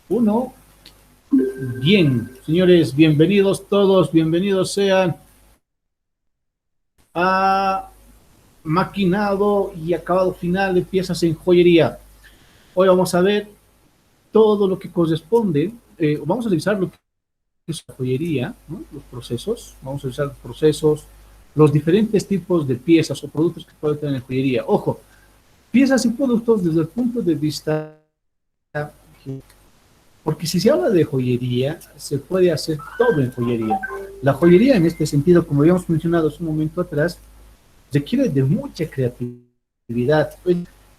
Uno. Bien, señores, bienvenidos todos, bienvenidos sean a maquinado y acabado final de piezas en joyería. Hoy vamos a ver todo lo que corresponde, vamos a revisar lo que es la joyería, ¿no? Los procesos, vamos a revisar los procesos, los diferentes tipos de piezas o productos que puede tener en joyería. Ojo, piezas y productos desde el punto de vista, porque si se habla de joyería, se puede hacer todo en joyería. La joyería en este sentido, como habíamos mencionado hace un momento atrás, requiere de mucha creatividad.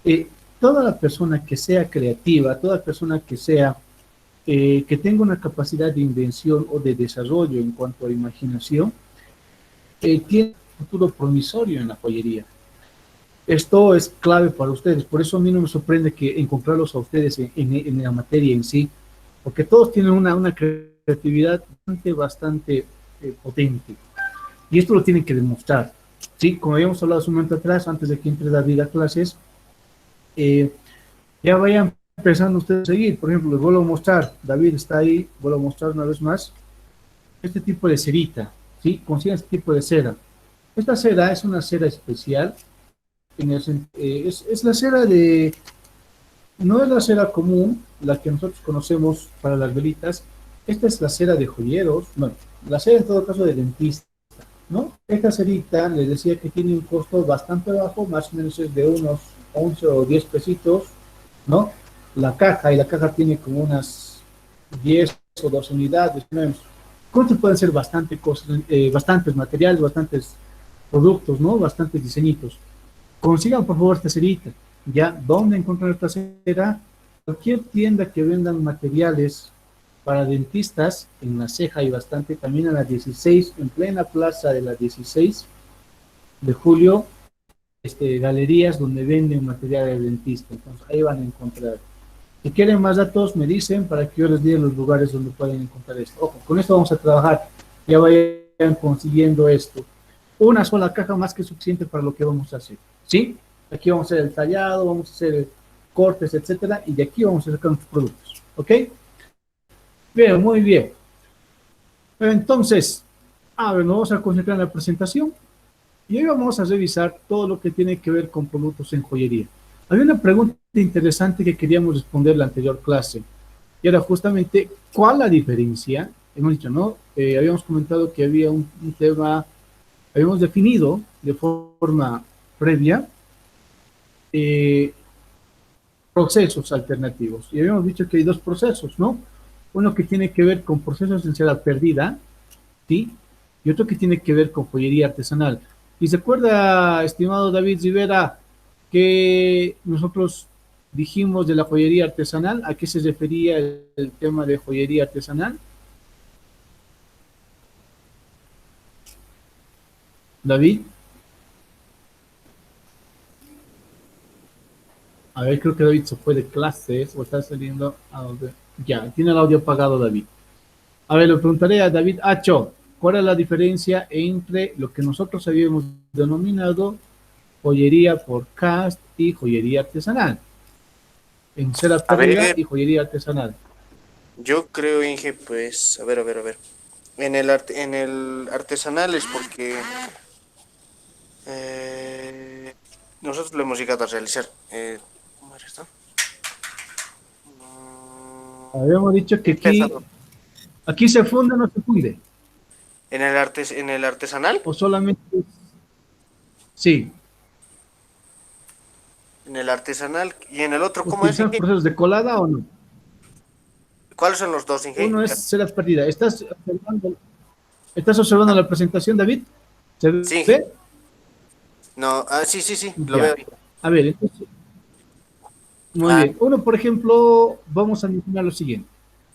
Eh, Toda la persona que sea creativa, toda persona que sea, que tenga una capacidad de invención o de desarrollo en cuanto a imaginación, tiene un futuro promisorio en la joyería. Esto es clave para ustedes, por eso a mí no me sorprende que encontrarlos a ustedes en la materia en sí, porque todos tienen una creatividad bastante potente, y esto lo tienen que demostrar. Sí, como habíamos hablado hace un momento atrás, antes de que entre David a clases, eh, ya vayan empezando ustedes a seguir. Por ejemplo, les vuelvo a mostrar, David está ahí, vuelvo a mostrar una vez más, este tipo de cerita, ¿sí? Consigan este tipo de cera. Esta cera es una cera especial, es la cera de, no es la cera común, la que nosotros conocemos para las velitas, esta es la cera de joyeros, bueno, la cera en todo caso de dentista, ¿no? Esta cerita les decía que tiene un costo bastante bajo, más o menos es de unos 11 o 10 pesitos, ¿no? La caja, y la caja tiene como unas 10 o 12 unidades, ¿no? Con pueden ser bastante cosas, bastantes materiales, bastantes productos, ¿no? Bastantes diseñitos. Consigan por favor esta cerita. ¿Ya? ¿Dónde encontrar esta cera? Cualquier tienda que vendan materiales para dentistas, en La Ceja hay bastante, también en la 16, en plena plaza de la 16 de julio, galerías donde venden material de dentista. Entonces ahí van a encontrar. Si quieren más datos, me dicen para que yo les diga los lugares donde pueden encontrar esto. Ojo, con esto vamos a trabajar. Ya vayan consiguiendo esto. Una sola caja más que suficiente para lo que vamos a hacer. ¿Sí? Aquí vamos a hacer el tallado, vamos a hacer cortes, etcétera, y de aquí vamos a sacar nuestros productos. ¿Ok? Bien, muy bien. Entonces, nos vamos a concentrar en la presentación y hoy vamos a revisar todo lo que tiene que ver con productos en joyería. Había una pregunta interesante que queríamos responder en la anterior clase y era justamente cuál la diferencia. Hemos dicho, ¿no? Habíamos comentado que había un tema, habíamos definido de forma previa eh, procesos alternativos y habíamos dicho que hay dos procesos, ¿no? Uno que tiene que ver con procesos en cera perdida, ¿sí? Y otro que tiene que ver con joyería artesanal. Y se acuerda, estimado David Rivera, que nosotros dijimos de la joyería artesanal, ¿a qué se refería el tema de joyería artesanal? David, a ver, creo que David se fue de clases o está saliendo a donde... Ya, tiene el audio apagado David. A ver, le preguntaré a David Acho, ¿cuál es la diferencia entre lo que nosotros habíamos denominado joyería por cast y joyería artesanal? En cera A perdida ver, y joyería artesanal. yo creo, Inge, pues, a ver. En el artesanal es porque eh, nosotros lo hemos llegado a realizar. ¿Cómo era esto? Habíamos dicho que Empezado. aquí se funde o no se funde, En el artesanal, o solamente, sí, y en el otro, ¿cómo es, utilizar Inge? procesos de colada o no. ¿Cuáles son los dos, Inge? Uno es cera perdida. ¿Estás observando Ah, la presentación, David? ¿Se sí, Inge. ve? No, sí, lo veo. Ya. A ver, entonces, muy Ah, bien. Uno, por ejemplo, vamos a mencionar lo siguiente.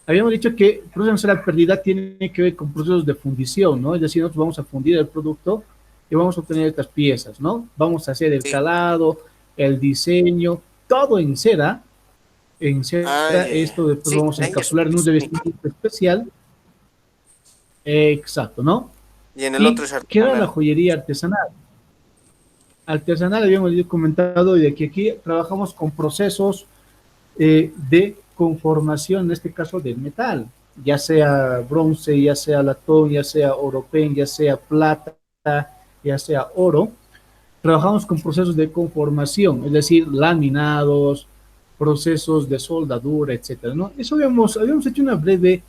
Habíamos dicho que procesos de cera perdida tiene que ver con procesos de fundición, ¿no? Es decir, nosotros vamos a fundir el producto y vamos a obtener estas piezas, ¿no? Vamos a hacer el sí. calado, el diseño, todo en Ah, cera, ya, esto ya. después Sí, vamos a ahí es encapsular en un sí. revestimiento especial. Exacto, ¿no? Y en el otro ¿Y es qué era la artesanal. joyería artesanal? Artesanal habíamos comentado y de que aquí trabajamos con procesos de conformación, en este caso, del metal, ya sea bronce, ya sea latón, ya sea oropen, ya sea plata, ya sea oro. Trabajamos con procesos de conformación, es decir, laminados, procesos de soldadura, etcétera, ¿no? Eso habíamos hecho una breve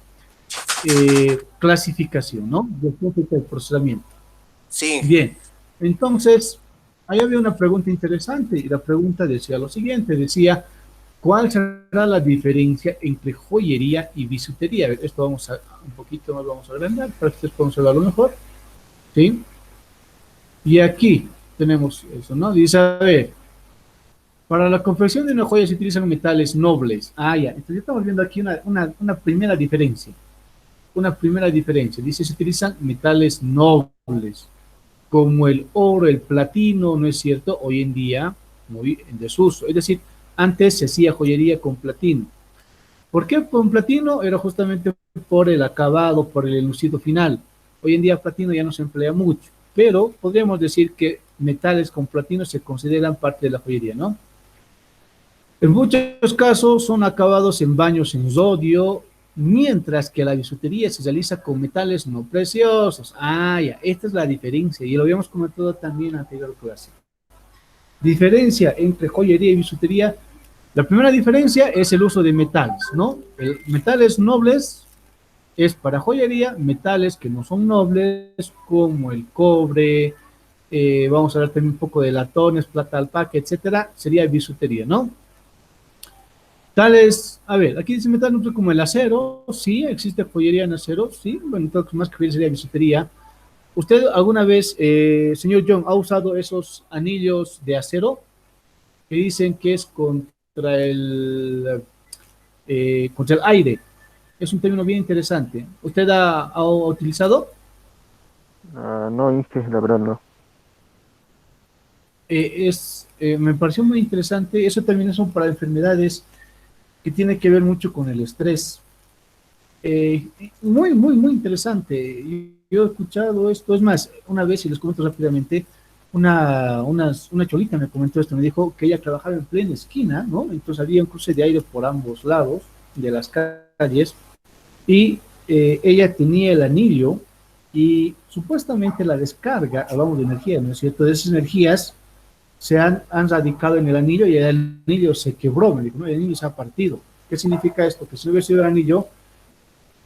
clasificación, ¿no? Después del procesamiento. Sí, Bien, entonces, ahí había una pregunta interesante y la pregunta decía lo siguiente, decía, ¿cuál será la diferencia entre joyería y bisutería? A ver, esto vamos a un poquito más, vamos a agrandar para que ustedes puedan observarlo mejor, ¿sí? Y aquí tenemos eso, ¿no? Dice, a ver, para la confección de una joya se utilizan metales nobles. Ah, ya, entonces estamos viendo aquí una primera diferencia. Una primera diferencia. Dice, se utilizan metales nobles, como el oro, el platino, ¿no es cierto? Hoy en día, muy en desuso. Es decir, antes se hacía joyería con platino. ¿Por qué con platino? Era justamente por el acabado, por el elucido final. Hoy en día platino ya no se emplea mucho, pero podríamos decir que metales con platino se consideran parte de la joyería, ¿no? En muchos casos son acabados en baños en sodio, mientras que la bisutería se realiza con metales no preciosos. Ah, ya, esta es la diferencia, y lo habíamos comentado también en la anterior clase. Diferencia entre joyería y bisutería. La primera diferencia es el uso de metales, ¿no? Metales nobles es para joyería, metales que no son nobles, como el cobre, vamos a ver también un poco de latones, plata alpaca, etcétera, sería bisutería, ¿no? Tales, a ver, aquí dice metal neutro como el acero, sí, existe joyería en acero, sí, bueno, entonces más que sería bisutería. ¿Usted alguna vez, señor John, ha usado esos anillos de acero que dicen que es contra el aire? Es un término bien interesante. ¿Usted ha utilizado? Ah, no, Inge, la verdad no. Me pareció muy interesante. Eso también son para enfermedades que tienen que ver mucho con el estrés. Eh, muy interesante. Yo he escuchado esto. Es más, una vez, y les comento rápidamente, una cholita me comentó esto. Me dijo que ella trabajaba en plena esquina, ¿no? Entonces había un cruce de aire por ambos lados de las calles y ella tenía el anillo y supuestamente la descarga, hablamos de energía, ¿no es cierto? De esas energías han radicado en el anillo y el anillo se quebró, me dijo, ¿no? El anillo se ha partido. ¿Qué significa esto? Que si no hubiera sido el anillo,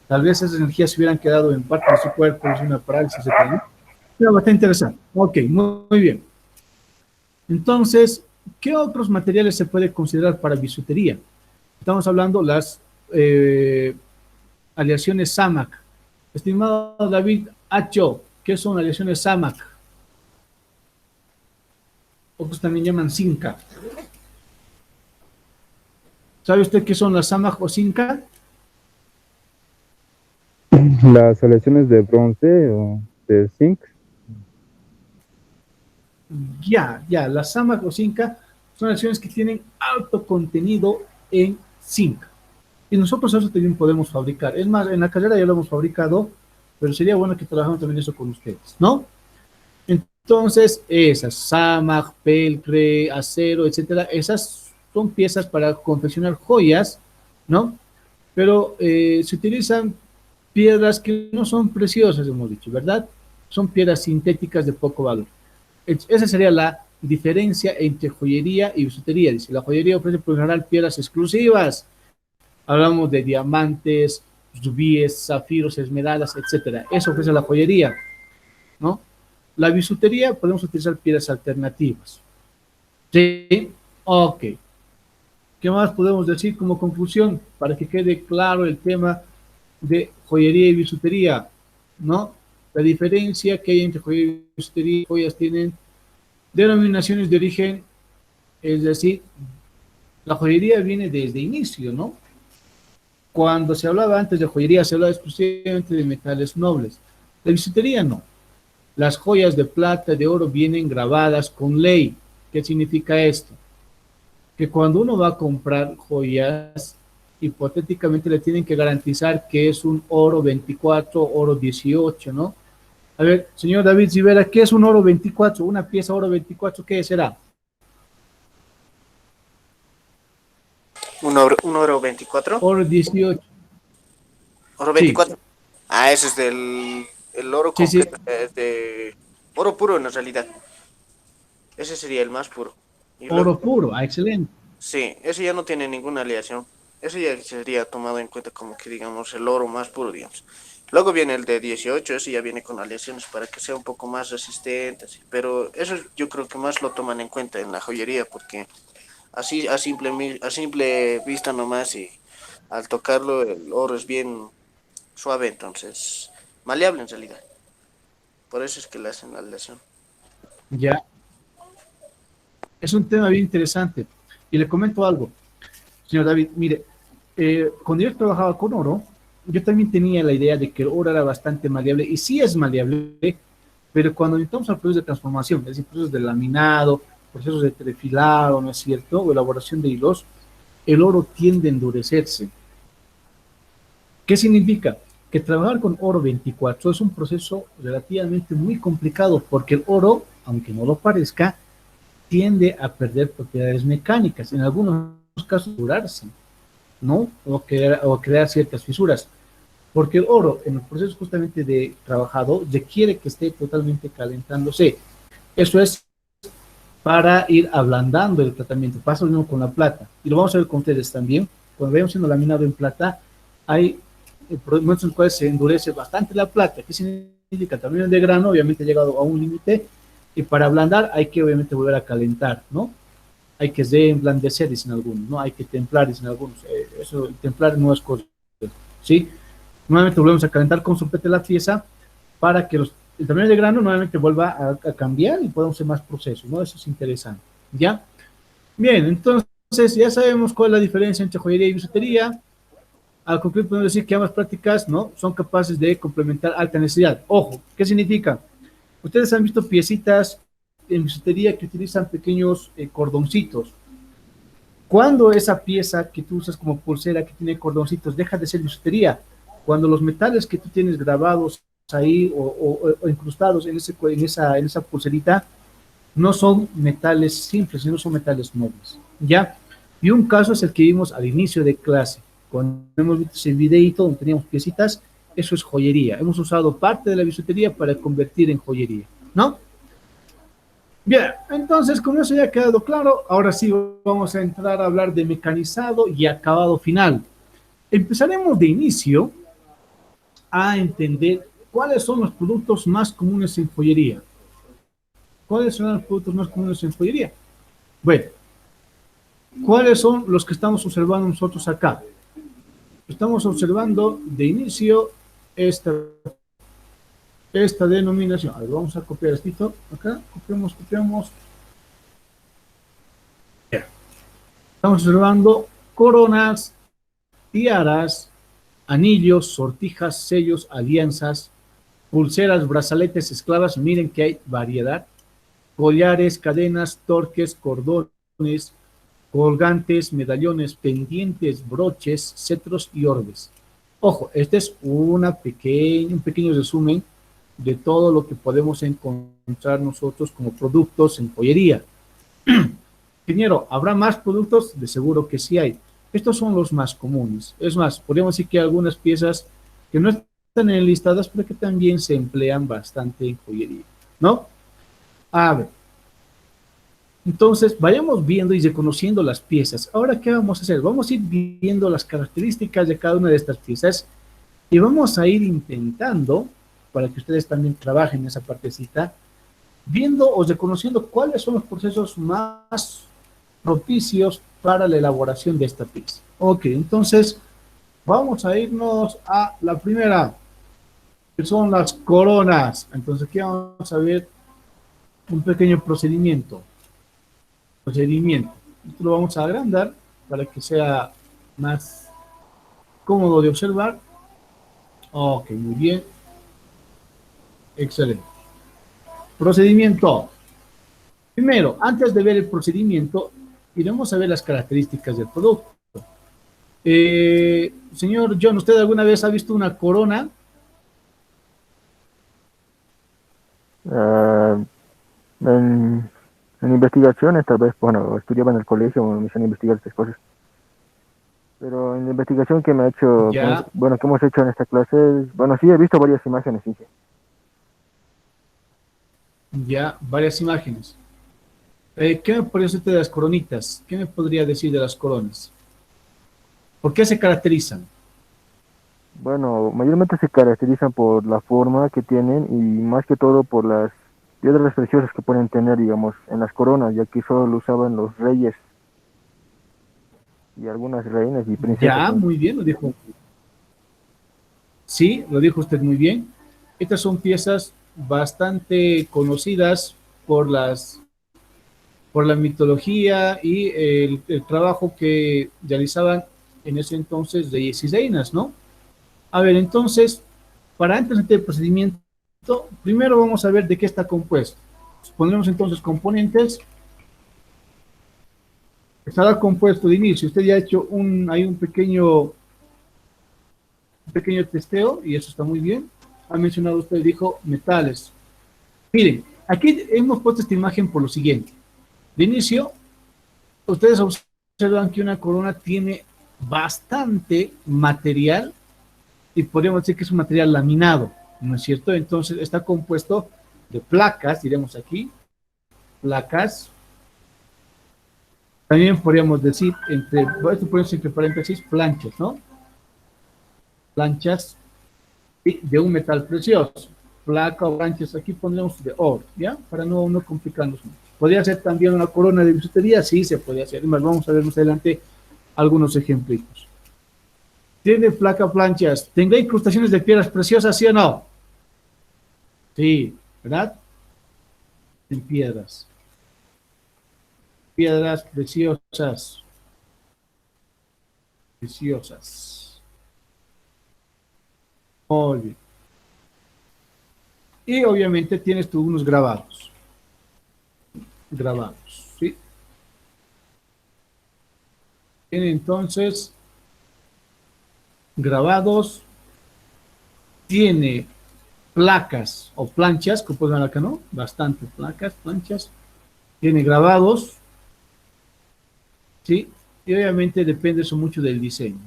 tal vez esas energías se hubieran quedado en parte de su cuerpo, es una parálisis, etc. Pero bastante interesante. Ok, muy bien. Entonces, ¿qué otros materiales se puede considerar para bisutería? Estamos hablando las aleaciones SAMAC. Estimado David Acho, ¿qué son aleaciones SAMAC? Otros también llaman zinca. ¿Sabe usted qué son las SAMAC o zinca? Las aleaciones de bronce o de zinc. Ya, las SAMAC o zinca son aleaciones que tienen alto contenido en zinc. Y nosotros eso también podemos fabricar. Es más, en la carrera ya lo hemos fabricado, pero sería bueno que trabajemos también eso con ustedes, ¿no? Entonces, esas, SAMAC, pelcre, acero, etcétera, esas son piezas para confeccionar joyas, ¿no? Pero se utilizan piedras que no son preciosas, hemos dicho, ¿verdad? Son piedras sintéticas de poco valor. Esa sería la diferencia entre joyería y bisutería. Dice, la joyería ofrece por general piedras exclusivas. Hablamos de diamantes, rubíes, zafiros, esmeraldas, etcétera. Eso ofrece la joyería, ¿no? La bisutería podemos utilizar piedras alternativas. ¿Sí? Ok. ¿Qué más podemos decir como conclusión para que quede claro el tema de joyería y bisutería? ¿No? La diferencia que hay entre joyería y bisutería, joyas tienen denominaciones de origen, es decir, la joyería viene desde inicio, ¿no? Cuando se hablaba antes de joyería, se hablaba exclusivamente de metales nobles. La bisutería no. Las joyas de plata, de oro vienen grabadas con ley. ¿Qué significa esto? Que cuando uno va a comprar joyas, hipotéticamente le tienen que garantizar que es un oro 24, oro 18, ¿no? A ver, señor David Rivera, ¿qué es un oro 24? Una pieza oro 24, ¿qué será? 1 oro 24. Oro 18. Oro Sí, 24. Ah, ese es del el oro sí, sí. completo, es de oro puro en realidad. Ese sería el más puro. Y luego, Oro puro. Ah, excelente. sí, ese ya no tiene ninguna aleación. Ese ya sería tomado en cuenta como que, digamos, el oro más puro, digamos. Luego viene el de 18, ese ya viene con aleaciones para que sea un poco más resistente, así. Pero eso yo creo que más lo toman en cuenta en la joyería, porque así a simple vista nomás y al tocarlo el oro es bien suave, entonces maleable en realidad. Por eso es que le hacen la aleación. Ya. Es un tema bien interesante. Y le comento algo, señor David. Mire, cuando yo trabajaba con oro, yo también tenía la idea de que el oro era bastante maleable. Y sí es maleable, pero cuando entramos al proceso de transformación, es decir, procesos de laminado, procesos de trefilado, ¿no es cierto? O elaboración de hilos, el oro tiende a endurecerse. ¿Qué significa? Que trabajar con oro 24 es un proceso relativamente muy complicado porque el oro, aunque no lo parezca, tiende a perder propiedades mecánicas, en algunos casos durarse, ¿no? O crear ciertas fisuras. Porque el oro, en el proceso justamente de trabajado, requiere que esté totalmente calentándose. Eso es para ir ablandando el tratamiento. Pasa lo mismo con la plata. Y lo vamos a ver con ustedes también. Cuando vayamos siendo laminado en plata, hay momentos en los cuales se endurece bastante la plata. ¿Qué significa? El tamaño de grano, obviamente, ha llegado a un límite. Y para ablandar hay que, obviamente, volver a calentar, ¿no? Hay que reblandecer, dicen algunos, ¿no? Hay que templar, dicen algunos. Eso, templar no es cosa, ¿sí? Nuevamente volvemos a calentar con sopete la pieza para que el tamaño de grano nuevamente vuelva a cambiar y podamos hacer más procesos, ¿no? Eso es interesante, ¿ya? Bien, entonces ya sabemos cuál es la diferencia entre joyería y bisutería. Al concluir podemos decir que ambas prácticas, ¿no? Son capaces de complementar alta necesidad. Ojo, ¿qué significa? Ustedes han visto piecitas en bisutería que utilizan pequeños cordoncitos. Cuando esa pieza que tú usas como pulsera que tiene cordoncitos deja de ser bisutería, cuando los metales que tú tienes grabados ahí o incrustados en esa pulserita no son metales simples, sino son metales nobles, ¿ya? Y un caso es el que vimos al inicio de clase, cuando hemos visto ese videito donde teníamos piecitas, eso es joyería. Hemos usado parte de la bisutería para convertir en joyería, ¿no? Bien, entonces con eso ya ha quedado claro, ahora sí vamos a entrar a hablar de mecanizado y acabado final. Empezaremos de inicio a entender cuáles son los productos más comunes en joyería. ¿Cuáles son los productos más comunes en joyería? Bueno, ¿cuáles son los que estamos observando nosotros acá? Estamos observando de inicio esta, esta denominación. A ver, vamos a copiar esto acá, copiamos. Estamos observando coronas, tiaras, anillos, sortijas, sellos, alianzas, pulseras, brazaletes, esclavas. Miren que hay variedad. Collares, cadenas, torques, cordones, colgantes, medallones, pendientes, broches, cetros y orbes. Ojo, este es un pequeño resumen de todo lo que podemos encontrar nosotros como productos en joyería. Ingeniero, ¿habrá más productos? De seguro que sí hay. Estos son los más comunes. Es más, podríamos decir que hay algunas piezas que no están enlistadas, pero que también se emplean bastante en joyería, ¿no? A ver, entonces vayamos viendo y reconociendo las piezas. Ahora, ¿qué vamos a hacer? Vamos a ir viendo las características de cada una de estas piezas y vamos a ir intentando, para que ustedes también trabajen en esa partecita, viendo o reconociendo cuáles son los procesos más propicios para la elaboración de esta pieza. Ok, entonces vamos a irnos a la primera, que son las coronas. Entonces aquí vamos a ver un pequeño procedimiento. Esto lo vamos a agrandar para que sea más cómodo de observar. Ok, muy bien. Excelente. Procedimiento. Primero, antes de ver el procedimiento, iremos a ver las características del producto. Señor John, ¿usted alguna vez ha visto una corona? Ah, en, en investigaciones, tal vez, bueno, estudiaba en el colegio, me hicieron investigar estas cosas. Pero en la investigación que me ha hecho, Ya, bueno, que hemos hecho en esta clase, bueno, sí he visto varias imágenes, sí, sí. ya, varias imágenes. ¿Qué me podría decir de las coronitas? ¿Qué me podría decir de las coronas? ¿Por qué se caracterizan? Bueno, mayormente se caracterizan por la forma que tienen y más que todo por las piedras preciosas que pueden tener, digamos, en las coronas, ya que solo lo usaban los reyes y algunas reinas y princesas Ya, también. muy bien, lo dijo. Sí, lo dijo usted muy bien. Estas son piezas bastante conocidas por por la mitología y el trabajo que realizaban en ese entonces reyes y reinas, ¿no? A ver, entonces, para antes de el procedimiento, primero vamos a ver de qué está compuesto. Pondremos entonces componentes. Estará compuesto de inicio. Usted ya ha hecho hay un pequeño testeo y eso está muy bien. Ha mencionado usted, dijo metales. Miren, aquí hemos puesto esta imagen por lo siguiente. De inicio, ustedes observan que una corona tiene bastante material y podríamos decir que es un material laminado, ¿no es cierto? Entonces está compuesto de placas, diremos aquí, placas. También podríamos decir, esto podemos entre paréntesis, planchas, ¿no? Planchas de un metal precioso. Placa o planchas, aquí pondremos de oro, ¿ya? Para no complicarnos mucho. ¿Podría ser también una corona de bisutería? Sí, se puede hacer. Además, vamos a ver más adelante algunos ejemplitos. ¿Tiene placa planchas? ¿Tendrá incrustaciones de piedras preciosas, sí o no? Sí, ¿verdad? En piedras. Piedras preciosas. Preciosas. Muy bien. Y obviamente tienes tú unos grabados. Grabados, ¿sí? Tiene entonces grabados, tiene placas o planchas, como pueden ver acá, ¿no? Bastante placas, planchas. Tiene grabados, ¿sí? Y obviamente depende eso mucho del diseño.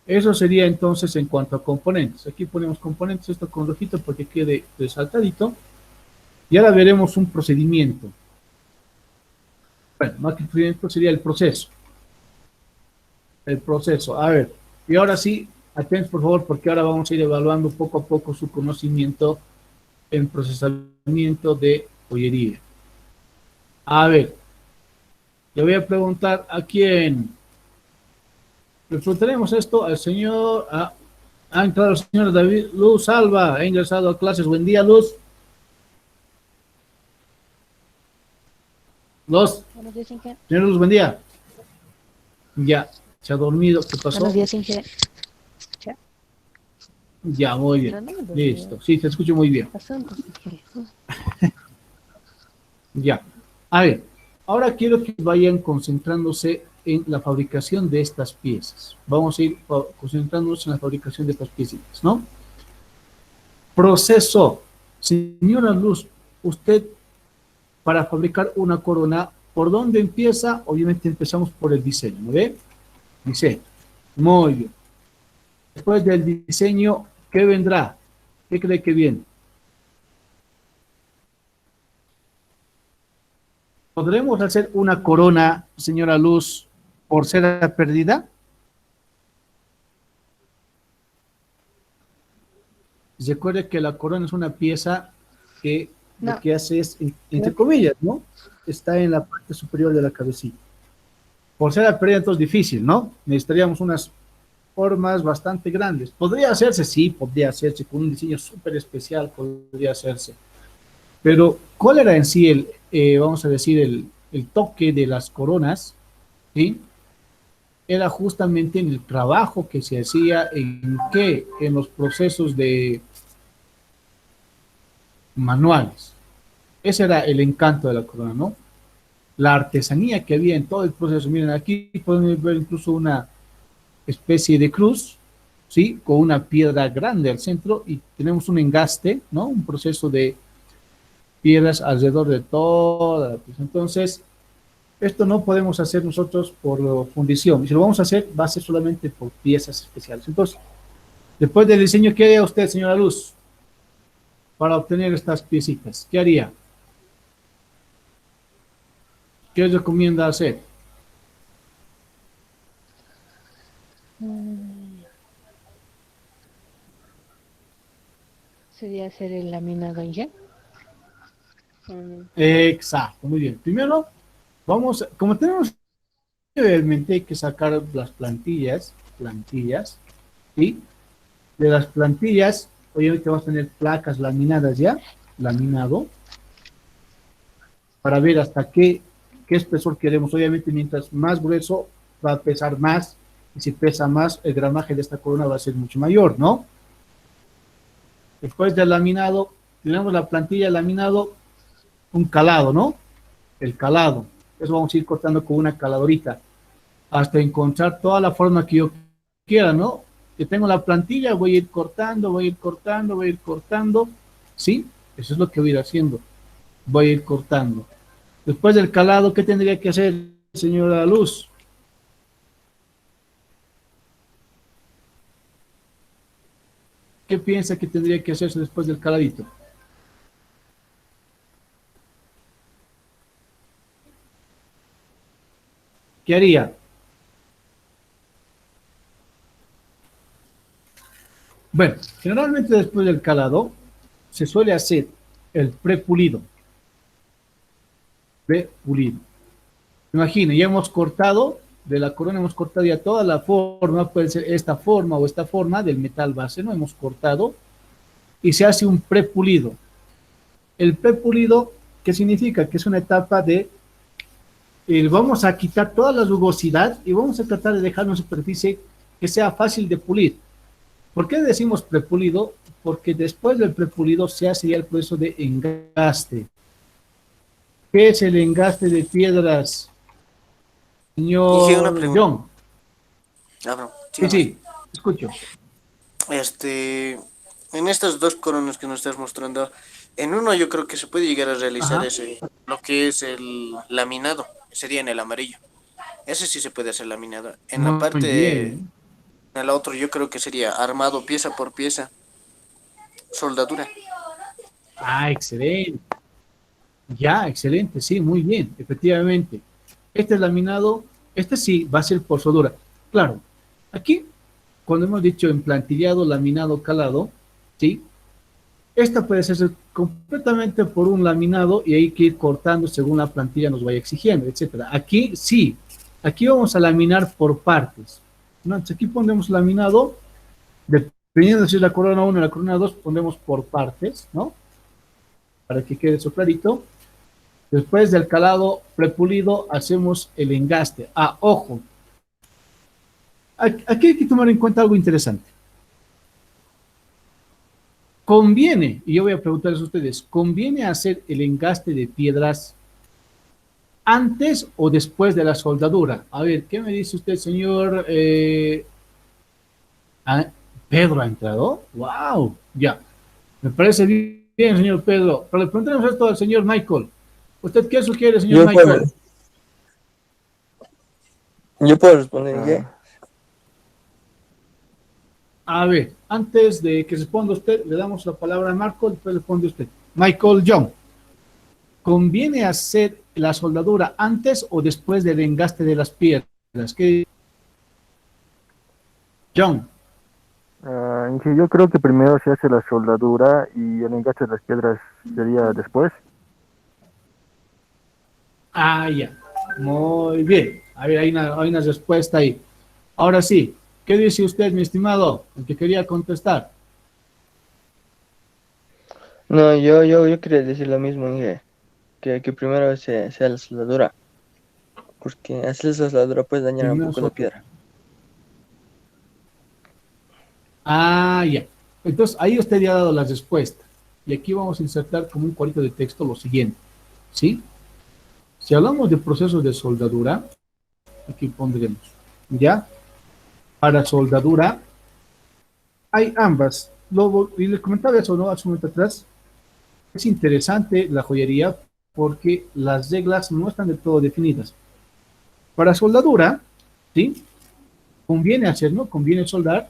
Eso sería entonces en cuanto a componentes. Aquí ponemos componentes, esto con rojito porque quede resaltadito. Y ahora veremos un procedimiento. Bueno, más que procedimiento sería el proceso. El proceso. A ver, y ahora sí, atentos por favor, porque ahora vamos a ir evaluando poco a poco su conocimiento en procesamiento de joyería. A ver, le voy a preguntar a quién. Le preguntaremos esto al señor. Ha entrado el señor David Luz Alba, ha ingresado a clases. Buen día, Luz. Luz, Buenos días, Inge. señor Luz, buen día. Ya, se ha dormido. ¿Qué pasó? Buenos días, Inge. Ya, Ya, muy bien. pero no me dormí. Listo. Sí, te escucho muy bien. Asuntos, Inge. Ya. A ver, ahora quiero que vayan concentrándose en la fabricación de estas piezas. Vamos a ir concentrándonos en la fabricación de estas piezas, ¿no? Proceso. Señora Luz, usted para fabricar una corona, ¿por dónde empieza? Obviamente empezamos por el diseño, ¿no ve? Diseño. Muy bien. Después del diseño, ¿qué vendrá? ¿Qué cree que viene? ¿Podremos hacer una corona, señora Luz, por cera perdida? Recuerde que la corona es una pieza que lo No, que hace es, entre comillas, ¿no? Está en la parte superior de la cabecilla. Por cera perdida, entonces difícil, ¿no? Necesitaríamos unas formas bastante grandes. ¿Podría hacerse? Sí, podría hacerse. Con un diseño súper especial podría hacerse. Pero, ¿cuál era en sí vamos a decir, el toque de las coronas? ¿Sí? Era justamente en el trabajo que se hacía, ¿en qué? En los procesos de manuales. Ese era el encanto de la corona, ¿no? La artesanía que había en todo el proceso. Miren, aquí podemos ver incluso una especie de cruz, ¿sí? Con una piedra grande al centro y tenemos un engaste, ¿no? Un proceso de piedras alrededor de toda la pieza. Entonces, Esto no podemos hacer nosotros por fundición. Y si lo vamos a hacer, va a ser solamente por piezas especiales. Entonces, después del diseño, ¿qué haría usted, señora Luz, para obtener estas piecitas? ¿Qué haría? ¿Qué os recomienda hacer? Sería hacer el laminado en gel. Exacto, muy bien. Primero, vamos, como tenemos realmente hay que sacar las plantillas, ¿sí? De las plantillas, obviamente vamos a tener placas laminadas ya, laminado, para ver hasta qué espesor queremos. Obviamente, mientras más grueso, va a pesar más, y si pesa más, el gramaje de esta corona va a ser mucho mayor, ¿no? Después del laminado, tenemos la plantilla laminado, un calado, ¿no? El calado. Eso vamos a ir cortando con una caladorita hasta encontrar toda la forma que yo quiera, ¿no? Que tengo la plantilla, voy a ir cortando, voy a ir cortando, voy a ir cortando, ¿sí? Eso es lo que voy a ir haciendo. Voy a ir cortando. Después del calado, ¿qué tendría que hacer, señora Luz? ¿Qué piensa que tendría que hacerse después del caladito? ¿Qué haría? Bueno, generalmente después del calado se suele hacer el prepulido. Prepulido. Imaginen, ya hemos cortado, de la corona hemos cortado ya toda la forma, puede ser esta forma o esta forma del metal base, ¿no? Hemos cortado y se hace un prepulido. El prepulido, ¿qué significa? Que es una etapa de, vamos a quitar toda la rugosidad y vamos a tratar de dejar una superficie que sea fácil de pulir. ¿Por qué decimos prepulido? Porque después del prepulido se hace ya el proceso de engaste. ¿Qué es el engaste de piedras, Dije una señor pregunta. John? Ah, no, Sí, sí, sí, escucho. En estas dos coronas que nos estás mostrando, en uno yo creo que se puede llegar a realizar Ajá. lo que es el laminado, sería en el amarillo. Ese sí se puede hacer laminado. En la Muy parte, bien. en el otro yo creo que sería armado pieza por pieza, soldadura. Ah, excelente. Ya, excelente, sí, muy bien, efectivamente. Este laminado, este sí va a ser por soldadura. Claro, aquí, cuando hemos dicho emplantillado, laminado, calado, ¿sí? Esta puede ser completamente por un laminado y hay que ir cortando según la plantilla nos vaya exigiendo, etcétera. Aquí sí, aquí vamos a laminar por partes, ¿no? Entonces aquí ponemos laminado, dependiendo si es la corona 1 o la corona 2, ponemos por partes, ¿no? Para que quede eso clarito. Después del calado prepulido, hacemos el engaste. Ah, ojo, aquí hay que tomar en cuenta algo interesante. Conviene, y yo voy a preguntarles a ustedes, ¿conviene hacer el engaste de piedras antes o después de la soldadura? A ver, ¿qué me dice usted, señor? ¿Pedro ha entrado? ¡Wow! Ya, me parece bien, señor Pedro. Pero le preguntemos esto al señor Michael. ¿Usted qué sugiere, señor Yo puedo, Michael? yo puedo responder, Ah, ¿qué? A ver, antes de que responda usted, le damos la palabra a Marco, después responde usted. Michael John, ¿conviene hacer la soldadura antes o después del engaste de las piedras? ¿Qué? John, sí, yo creo que primero se hace la soldadura y el engaste de las piedras sería después. ya. Muy bien. A ver, hay una respuesta ahí. Ahora sí, ¿qué dice usted, mi estimado? El que quería contestar. No, yo quería decir lo mismo, que primero sea la soldadura, porque así la soldadura puede dañar un Primero poco la piedra. Ya. Entonces, ahí usted ya ha dado la respuesta. Y aquí vamos a insertar como un cuadrito de texto lo siguiente. ¿Sí? Si hablamos de procesos de soldadura, aquí pondremos, ¿ya? Para soldadura, hay ambas. Y les comentaba eso, ¿no? Hace un momento atrás. Es interesante la joyería porque las reglas no están del todo definidas. Para soldadura, ¿sí? Conviene hacer, ¿no? Conviene soldar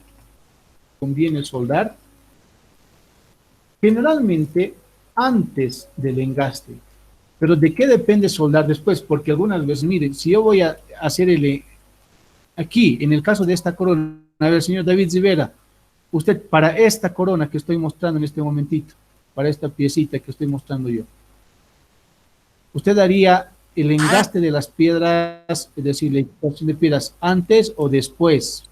generalmente antes del engaste. Pero ¿de qué depende soldar después? Porque algunas veces, miren, si yo voy a hacer aquí, en el caso de esta corona, a ver, señor David Rivera, usted para esta corona que estoy mostrando en este momentito, para esta piecita que estoy mostrando yo, usted haría el engaste de las piedras, es decir, la incrustación de piedras antes o después.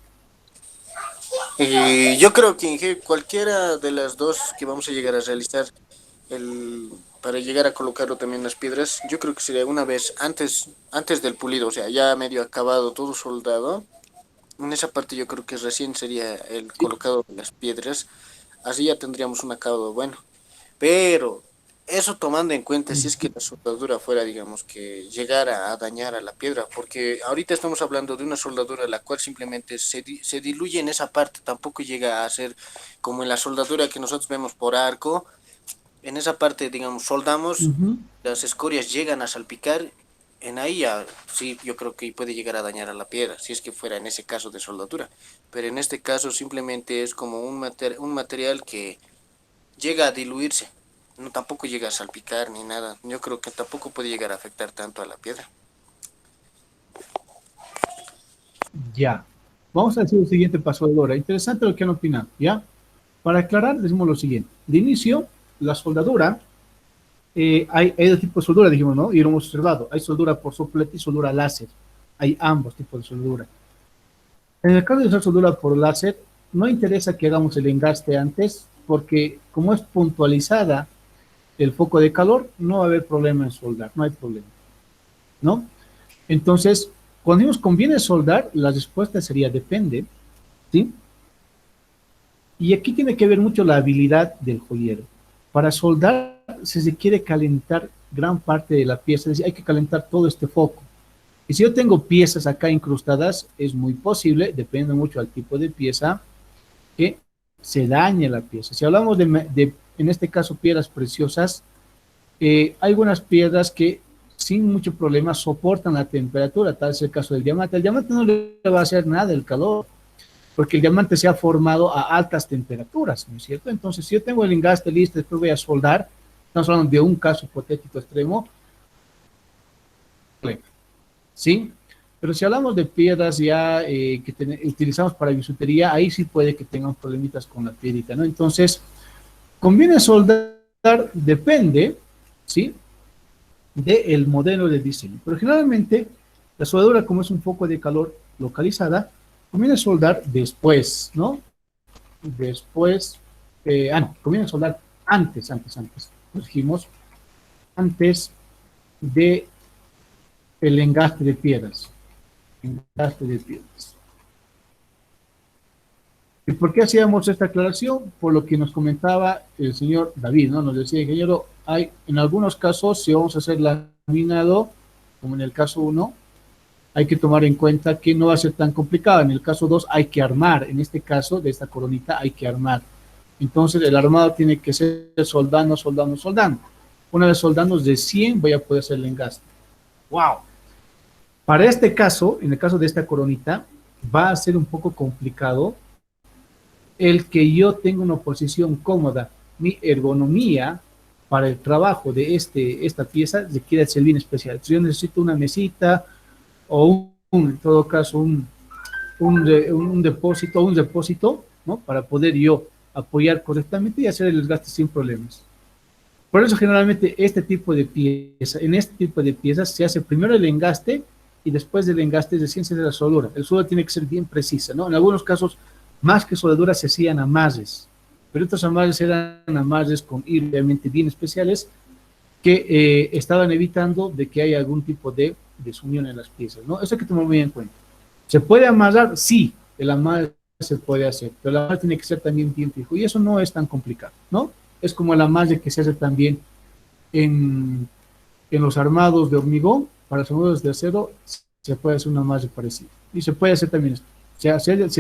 Yo creo que cualquiera de las dos que vamos a llegar a realizar, para llegar a colocarlo también las piedras, yo creo que sería una vez antes del pulido, o sea, ya medio acabado, todo soldado. En esa parte yo creo que recién sería el colocado de las piedras, así ya tendríamos un acabado bueno. Pero eso tomando en cuenta si es que la soldadura fuera, digamos, que llegara a dañar a la piedra, porque ahorita estamos hablando de una soldadura la cual simplemente se diluye en esa parte, tampoco llega a ser como en la soldadura que nosotros vemos por arco. En esa parte, digamos, soldamos, Ujú. las escorias llegan a salpicar, en ahí ya, sí, yo creo que puede llegar a dañar a la piedra, si es que fuera en ese caso de soldadura. Pero en este caso simplemente es como un material que llega a diluirse, no tampoco llega a salpicar ni nada. Yo creo que tampoco puede llegar a afectar tanto a la piedra. Ya. Vamos a hacer el siguiente paso de Dora. Interesante lo que han opinado, ¿ya? Para aclarar, decimos lo siguiente. De inicio, la soldadura, hay dos tipos de soldadura, dijimos, ¿no? Y lo hemos observado. Hay soldadura por soplete y soldadura láser. Hay ambos tipos de soldadura. En el caso de usar soldadura por láser, no interesa que hagamos el engaste antes, porque como es puntualizada el foco de calor, no va a haber problema en soldar, no hay problema, ¿no? Entonces, cuando nos conviene soldar, la respuesta sería depende, ¿sí? Y aquí tiene que ver mucho la habilidad del joyero. Para soldar se requiere calentar gran parte de la pieza, es decir, hay que calentar todo este foco. Y si yo tengo piezas acá incrustadas, es muy posible, depende mucho del tipo de pieza, que se dañe la pieza. Si hablamos en este caso, piedras preciosas, hay algunas piedras que sin mucho problema soportan la temperatura, tal es el caso del diamante. El diamante no le va a hacer nada el calor, porque el diamante se ha formado a altas temperaturas, ¿no es cierto? Entonces, si yo tengo el engaste listo, después voy a soldar, estamos hablando de un caso hipotético extremo, ¿sí? Pero si hablamos de piedras ya utilizamos para bisutería, ahí sí puede que tengamos problemitas con la piedrita, ¿no? Entonces, conviene soldar, depende, ¿sí? Del modelo de diseño. Pero generalmente, la soldadura, como es un foco de calor localizada, conviene soldar después, ¿no? Después, no, conviene soldar antes. Nos dijimos, antes de el engaste de piedras. Engaste de piedras. ¿Y por qué hacíamos esta aclaración? Por lo que nos comentaba el señor David, ¿no? Nos decía, ingeniero, hay en algunos casos, si vamos a hacer laminado, como en el caso 1, hay que tomar en cuenta que no va a ser tan complicado. En el caso 2 hay que armar, en este caso de esta coronita hay que armar. Entonces el armado tiene que ser soldando. Una vez soldando de 100 voy a poder hacer el engaste. ¡Wow! Para este caso, en el caso de esta coronita, va a ser un poco complicado el que yo tenga una posición cómoda. Mi ergonomía para el trabajo de esta pieza requiere ser bien especial. Si yo necesito una mesita o en todo caso un depósito, ¿no? Para poder yo apoyar correctamente y hacer el desgaste sin problemas. Por eso generalmente en este tipo de piezas se hace primero el engaste y después del engaste recién se hace la soldadura. El soldadura tiene que ser bien precisa, ¿no? En algunos casos, más que soldadura, se hacían amarres, pero estos amarres eran amarres con hilos obviamente bien especiales que estaban evitando de que haya algún tipo de desunión en las piezas, ¿no? Eso hay que tomar muy en cuenta. ¿Se puede amarrar? Sí, el amarre se puede hacer, pero el amarre tiene que ser también bien fijo y eso no es tan complicado, ¿no? Es como el amarre que se hace también en los armados de hormigón, para los armados de acero se puede hacer un amarre parecido. Y se puede hacer también esto. Se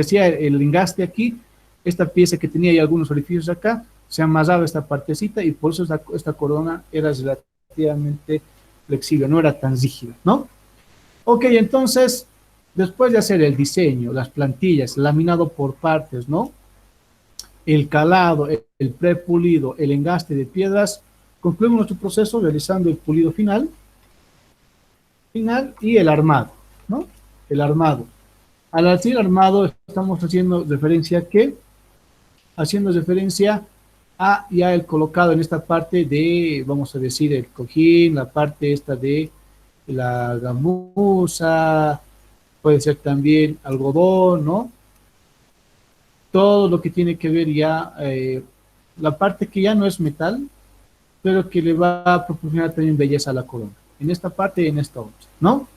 hacía el engaste aquí, esta pieza que tenía ya algunos orificios acá, se amarraba esta partecita y por eso esta corona era relativamente flexible, no era tan rígida, ¿no? Ok, entonces, después de hacer el diseño, las plantillas, laminado por partes, ¿no? El calado, el prepulido, el engaste de piedras, concluimos nuestro proceso realizando el pulido final y el armado, ¿no? El armado. Al decir armado, estamos haciendo referencia a qué? Haciendo referencia a ya el colocado en esta parte de, vamos a decir, el cojín, la parte esta de la gamuza, puede ser también algodón, ¿no? Todo lo que tiene que ver ya, la parte que ya no es metal, pero que le va a proporcionar también belleza a la corona, en esta parte y en esta otra, ¿no?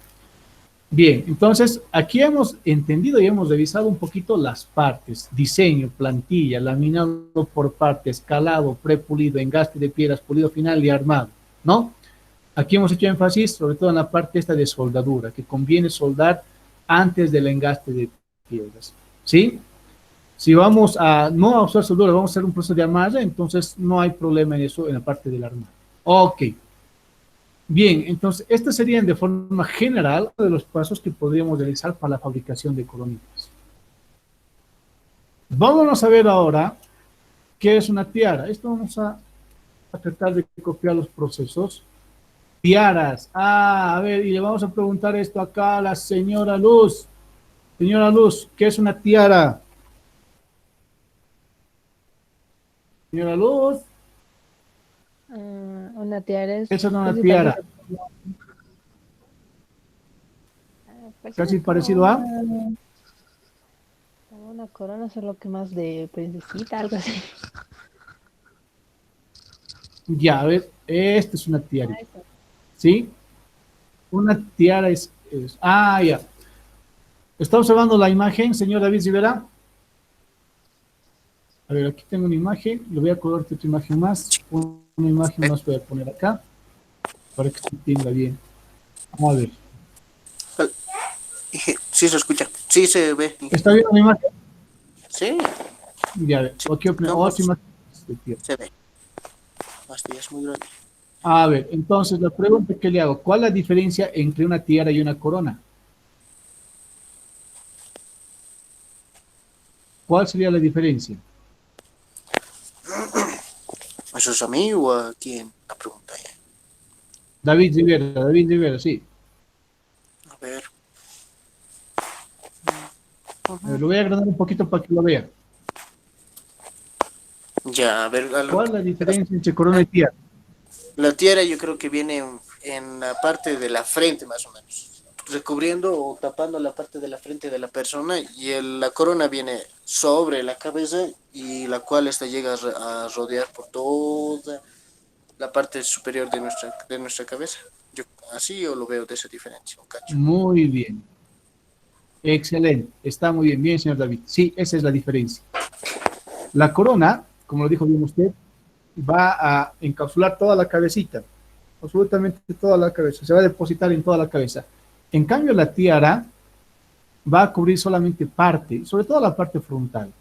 Bien, entonces aquí hemos entendido y hemos revisado un poquito las partes, diseño, plantilla, laminado por partes, calado, prepulido, engaste de piedras, pulido final y armado, ¿no? Aquí hemos hecho énfasis sobre todo en la parte esta de soldadura, que conviene soldar antes del engaste de piedras, ¿sí? Si vamos a no a usar soldadura, vamos a hacer un proceso de amarre, entonces no hay problema en eso en la parte del armado. Ok. Bien, entonces, estos serían de forma general de los pasos que podríamos realizar para la fabricación de coronitas. Vámonos a ver ahora qué es una tiara. Esto vamos a tratar de copiar los procesos. Tiaras. Ah, a ver, y le vamos a preguntar esto acá a la señora Luz. Señora Luz, ¿qué es una tiara? Señora Luz, Una tiara ¿qué es es una casi tiara? parecido, Casi parecido a... como una corona, solo que más de princesita, algo así. Ya, a ver, esta es una tiara, Ah, eso. ¿sí? Una tiara ah, ya. ¿Está observando la imagen, señor David Rivera? A ver, aquí tengo una imagen. Le voy a colgar otra imagen más. Una imagen más voy a poner acá para que se entienda bien. A ver. Sí se escucha, sí se ve. ¿Está bien la imagen? Sí, Ya, a ver. sí, Aquí otra digamos, imagen. se ve. Hasta ya es muy grande. A ver, entonces la pregunta que le hago, ¿cuál es la diferencia entre una tiara y una corona? ¿Cuál sería la diferencia? ¿Eso es a mí o a quién? La pregunta ya. David Rivera, sí. A ver. Lo voy a agrandar un poquito para que lo vea. Ya, a ver, ¿Cuál es la diferencia entre corona y tiara? la tierra yo creo que viene en la parte de la frente más o menos, recubriendo o tapando la parte de la frente de la persona y la corona viene sobre la cabeza y la cual esta llega a rodear por toda la parte superior de nuestra cabeza. Yo así yo lo veo de esa diferencia, un cacho. Muy bien. Excelente. Está muy bien. Bien, señor David. Sí, esa es la diferencia. La corona, como lo dijo bien usted, va a encapsular toda la cabecita, absolutamente toda la cabeza, se va a depositar en toda la cabeza. En cambio, la tiara va a cubrir solamente parte, sobre todo la parte frontal.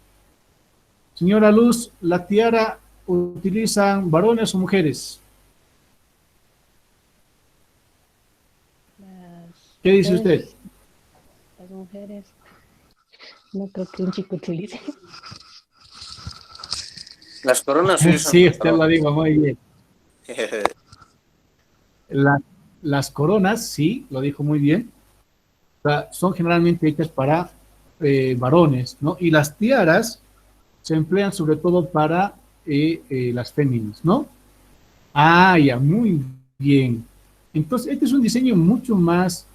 Señora Luz, ¿la tiara utilizan varones o mujeres? ¿Qué dice usted? Las mujeres, no creo que un chico utilice. Las coronas sí son Sí, los usted lo dijo muy bien. La- las coronas, sí, lo dijo muy bien, o sea, son generalmente hechas para varones, ¿no? Y las tiaras se emplean sobre todo para las féminas, ¿no? Ah, ya, muy bien. Entonces, este es un diseño mucho más,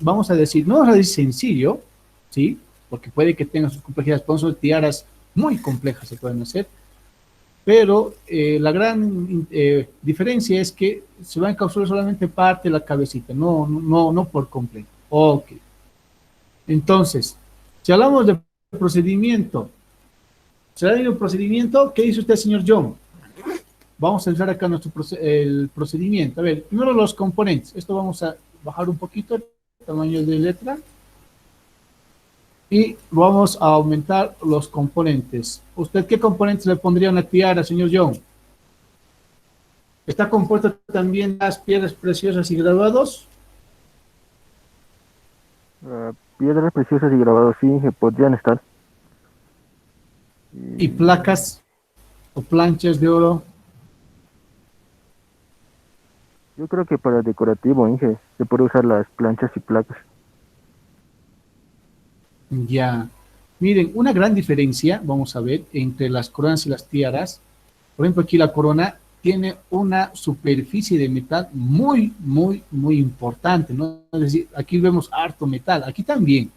vamos a decir, no vamos a decir sencillo, ¿sí? Porque puede que tenga sus complejidades, por eso tiaras muy complejas se pueden hacer, pero la gran diferencia es que se va a encapsular solamente parte de la cabecita, no por completo. Ok. Entonces, si hablamos de procedimiento, ¿será el procedimiento? ¿Qué dice usted, señor John? Vamos a entrar acá el procedimiento. A ver, primero los componentes. Esto vamos a bajar un poquito el tamaño de letra. Y vamos a aumentar los componentes. ¿Usted qué componentes le pondría a una tiara, señor John? ¿Está compuesto también de las piedras preciosas y graduados? Piedras preciosas y grabados, sí, que podrían estar. Y Y placas o planchas de oro. yo creo que para decorativo, Inge, se puede usar las planchas y placas. Ya. Miren, una gran diferencia, vamos a ver, entre las coronas y las tiaras. Por ejemplo, aquí la corona tiene una superficie de metal muy, muy, muy importante, ¿no? Es decir, aquí vemos harto metal, aquí también.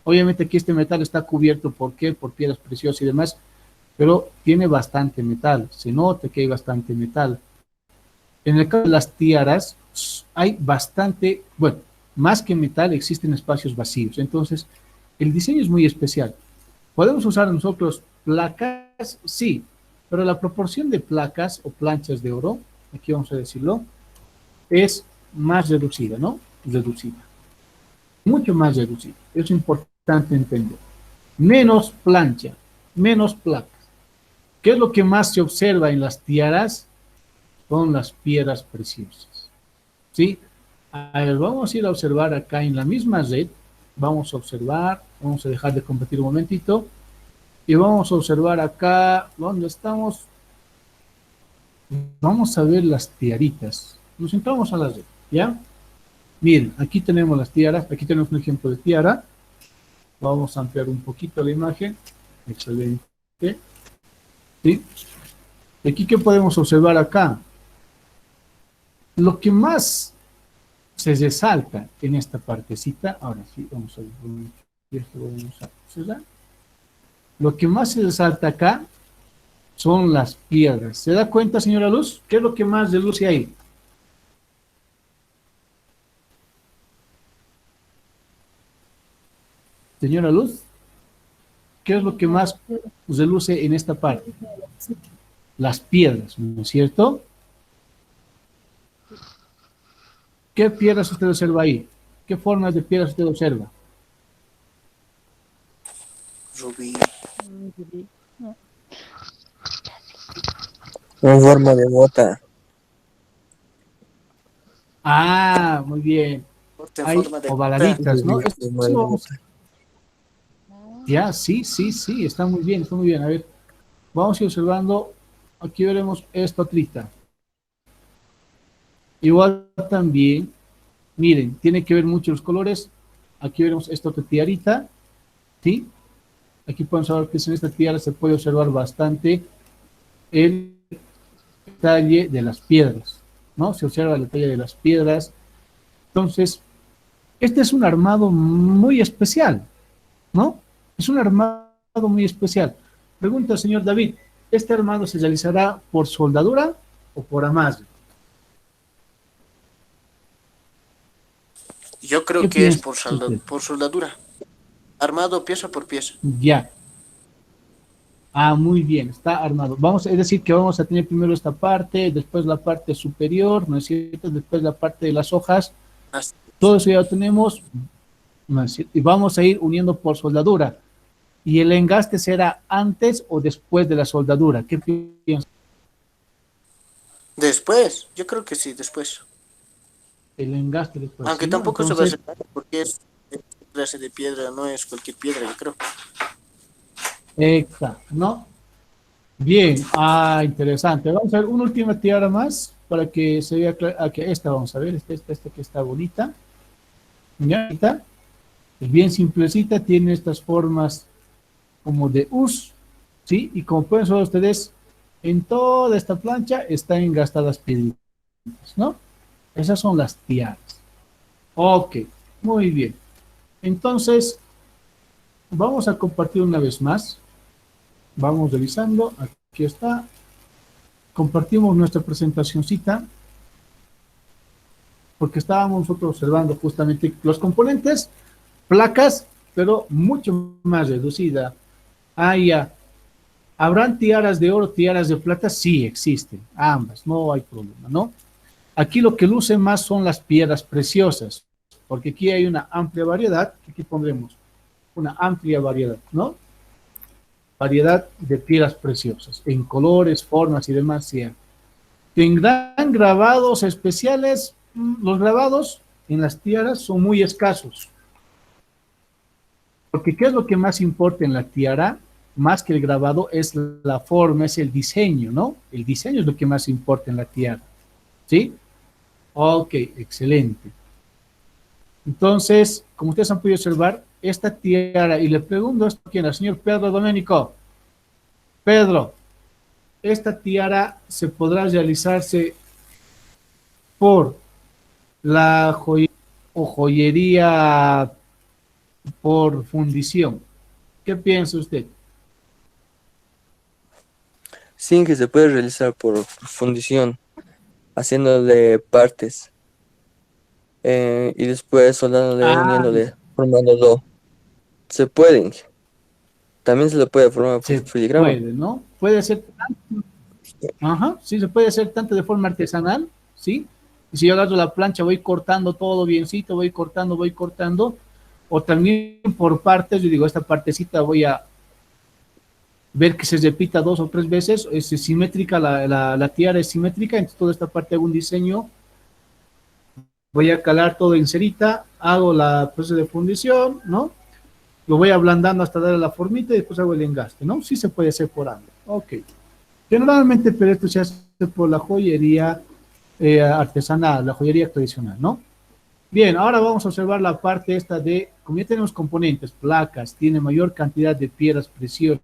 Obviamente aquí este metal está cubierto, ¿por qué? Por piedras preciosas y demás, pero tiene bastante metal, se nota que hay bastante metal. En el caso de las tiaras, hay bastante, bueno, más que metal, existen espacios vacíos. Entonces, el diseño es muy especial. ¿Podemos usar nosotros placas? Sí, pero la proporción de placas o planchas de oro, aquí vamos a decirlo, es más reducida, ¿no? Reducida. Mucho más reducida. Es importante entender. Menos plancha, menos placas. ¿Qué es lo que más se observa en las tiaras? Son las piedras preciosas. ¿Sí? A ver, vamos a ir a observar acá en la misma red. Vamos a observar, vamos a dejar de compartir un momentito. Y vamos a observar acá, ¿dónde estamos? Vamos a ver las tiaritas. Nos entramos a la red, ¿ya? Miren, aquí tenemos las tiaras, aquí tenemos un ejemplo de tiara. Vamos a ampliar un poquito la imagen. Excelente. ¿Sí? ¿Y aquí qué podemos observar acá? Lo que más se resalta en esta partecita, ahora sí, vamos a ver, vamos a cerrar. Lo que más se resalta acá son las piedras. ¿Se da cuenta, señora Luz? ¿Qué es lo que más reluce ahí? Señora Luz, ¿qué es lo que más reluce en esta parte? Las piedras, ¿no es cierto? ¿Qué piedras usted observa ahí? ¿Qué formas de piedras usted observa? Rubí. En forma de bota. Ah, muy bien. Corte en Hay forma de bota. ovaladitas, ¿no? Forma Sí, de vamos. bota. Ya, sí, sí, sí, está muy bien, está muy bien. A ver, vamos a ir observando. Aquí veremos esta trita. Igual también, miren, tiene que ver mucho los colores. Aquí veremos esta otra tiarita, ¿sí? Aquí podemos ver que en esta tiara se puede observar bastante el detalle de las piedras, ¿no? Se observa el detalle de las piedras. Entonces, este es un armado muy especial, ¿no? Es un armado muy especial. Pregunta, señor David, ¿este armado se realizará por soldadura o por amarre? Yo creo ¿Qué que es piensa usted? por soldadura. Armado pieza por pieza. Ya. Ah, muy bien, está armado. Vamos, es decir, que vamos a tener primero esta parte, después la parte superior, ¿no es cierto? Después la parte de las hojas. Así. Todo eso ya lo tenemos, ¿no es cierto? Y vamos a ir uniendo por soldadura. ¿Y el engaste será antes o después de la soldadura? ¿Qué piensas? Después, yo creo que sí, después. El engaste después, Aunque ¿sí? ¿No? tampoco se va a Entonces, hacer porque es clase de piedra, no es cualquier piedra, yo creo. exacto, ¿no? Bien, ah, interesante. Vamos a ver una última tiara más para que se vea claro. Aquí, esta vamos a ver, esta que está bonita. ¿Ya? Es bien simplecita, tiene estas formas como de us, ¿sí? Y como pueden ver ustedes, en toda esta plancha están engastadas piedritas, ¿no? Esas son las tiaras. Ok, muy bien. Entonces, vamos a compartir una vez más. Vamos revisando. Aquí está. Compartimos nuestra presentacioncita porque estábamos nosotros observando justamente los componentes, placas, pero mucho más reducida. Ah, ya. ¿Habrán tiaras de oro, tiaras de plata? Sí, existen, ambas, no hay problema, ¿no? Aquí lo que luce más son las piedras preciosas, porque aquí hay una amplia variedad, aquí pondremos una amplia variedad, ¿no? Variedad de piedras preciosas, en colores, formas y demás, sí. ¿Tendrán grabados especiales? Los grabados en las tiaras son muy escasos, Porque ¿qué es lo que más importa en la tiara? Más que el grabado es la forma, es el diseño, ¿no? El diseño es lo que más importa en la tiara, ¿sí? Ok, excelente. Entonces, como ustedes han podido observar, esta tiara, y le pregunto esto a quién, al señor Pedro Doménico. Pedro, esta tiara se podrá realizarse por la o joyería por fundición. ¿Qué piensa usted? Sí, que se puede realizar por fundición, haciéndole partes y después soldándole, Ah, uniéndole, formándolo. Se puede, Inge. También se le puede formar se filigrama. puede, ¿no? Puede ser, ajá, sí, se puede hacer tanto de forma artesanal, ¿sí? Y si yo agarro la plancha, voy cortando todo biencito, voy cortando, o también por partes, yo digo, esta partecita voy a ver que se repita 2 o 3 veces, es simétrica, la tiara es simétrica, entonces toda esta parte hago un diseño, voy a calar todo en cerita, hago la proceso de fundición, ¿no? Lo voy ablandando hasta darle la formita y después hago el engaste, ¿no? Sí se puede hacer por ambos. Ok. Generalmente, pero esto se hace por la joyería artesanal, la joyería tradicional, ¿no? Bien, ahora vamos a observar la parte esta de, como ya tenemos componentes, placas, tiene mayor cantidad de piedras preciosas,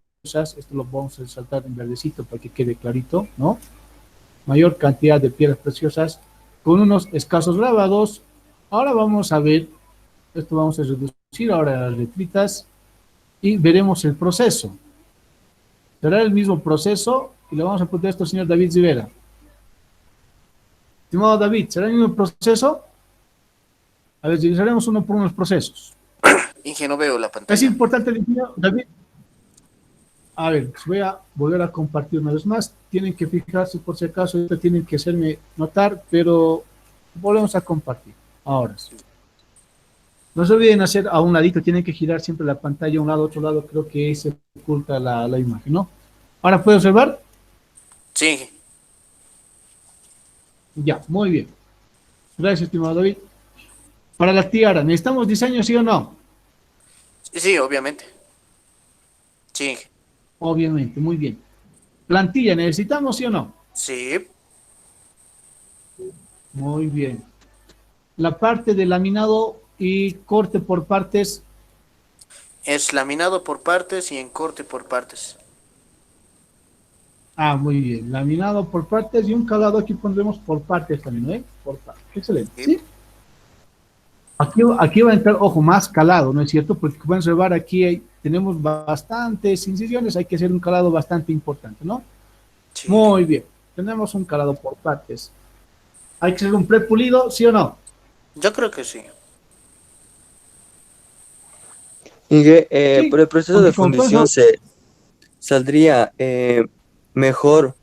esto lo vamos a resaltar en verdecito para que quede clarito, ¿no? Mayor cantidad de piedras preciosas con unos escasos grabados. Ahora vamos a ver, esto vamos a reducir ahora a las letritas y veremos el proceso. Será el mismo proceso y le vamos a poner esto al señor David Rivera. Estimado David, ¿será el mismo proceso? A ver, revisaremos uno por unos procesos. Inge, no veo la Es pantalla. importante, David. A ver, voy a volver a compartir una vez más. Tienen que fijarse por si acaso, tienen que hacerme notar, pero volvemos a compartir. Ahora sí. No se olviden hacer a un ladito, tienen que girar siempre la pantalla a un lado, a otro lado, creo que ahí se oculta la imagen, ¿no? Ahora, ¿puede observar? Sí, Inge. Ya, muy bien. Gracias, estimado David. Para la tiara, ¿necesitamos diseño, sí o no? Sí, sí, obviamente. Sí, Inge. Obviamente, muy bien. Plantilla, ¿necesitamos, sí o no? Sí, Muy bien. La parte de laminado y corte por partes. es laminado por partes y en corte por partes. Ah, muy bien. Laminado por partes y un calado aquí pondremos por partes también, ¿no? Por partes. Excelente. Sí. ¿Sí? Aquí va a entrar, ojo, más calado, ¿no es cierto? Porque pueden observar aquí tenemos bastantes incisiones, hay que hacer un calado bastante importante, ¿no? Sí, Inge. Muy bien. Tenemos un calado por partes. ¿Hay que hacer un prepulido, sí o no? Yo creo que sí. Inge, por Sí. el proceso de Continúo con fundición eso. se saldría mejor,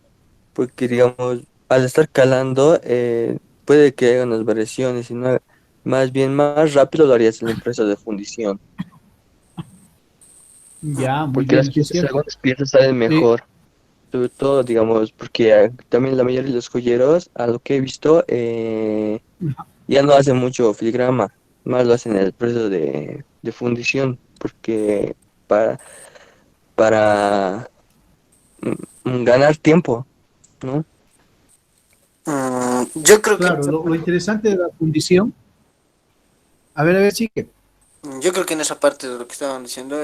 porque digamos, al estar calando, puede que haya unas variaciones, y no, más bien más rápido lo harías en la empresa de fundición, Ya, muy porque bien, eso es cierto. algunas piezas salen Sí. mejor, sobre todo, digamos, porque también la mayoría de los joyeros, a lo que he visto, ya no hacen mucho filigrama, más lo hacen en el proceso de fundición, porque para, para ganar tiempo, ¿no? Yo creo que en Claro, esa lo parte, interesante de la fundición, a ver, sigue. yo creo que en esa parte de lo que estaban diciendo,